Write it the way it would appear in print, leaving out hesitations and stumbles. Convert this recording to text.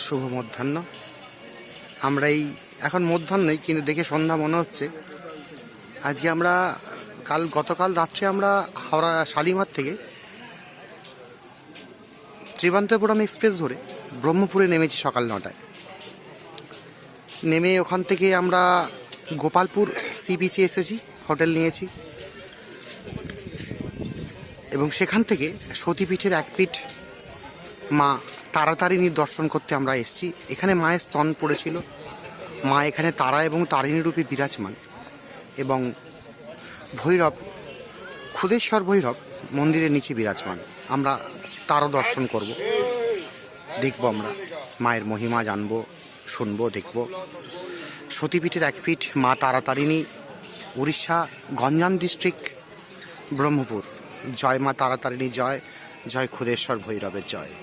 শুভ মধ্যাহ্ন। আমরা এই এখন মধ্যাহ্নই, কিন্তু দেখে সন্ধ্যা মনে হচ্ছে। আজকে আমরা গতকাল রাত্রে আমরা হাওড়া শালিমার থেকে ত্রিবান্তপুরম এক্সপ্রেস ধরে ব্রহ্মপুরে নেমেছি সকাল 9টায়। নেমে ওখান থেকে আমরা গোপালপুর সি বিচে এসেছি, হোটেল নিয়েছি এবং সেখান থেকে সতীপীঠের এক পীঠ মা তারাতারিণীর দর্শন করতে আমরা এসেছি। এখানে মায়ের স্তন পড়েছিল। মা এখানে তারা এবং তারিণী রূপে বিরাজমান এবং ভৈরব, ক্ষুদেশ্বর ভৈরব মন্দিরের নিচে বিরাজমান। আমরা তারও দর্শন করব, দেখব, আমরা মায়ের মহিমা জানব, শুনবো, দেখব। সতীপীঠের এক পীঠ মা তারাতারিণী, উড়িষ্যা, গঞ্জাম ডিস্ট্রিক্ট, ব্রহ্মপুর। জয় মা তারাতারিণী জয়, জয় ক্ষুদেশ্বর ভৈরবের জয়।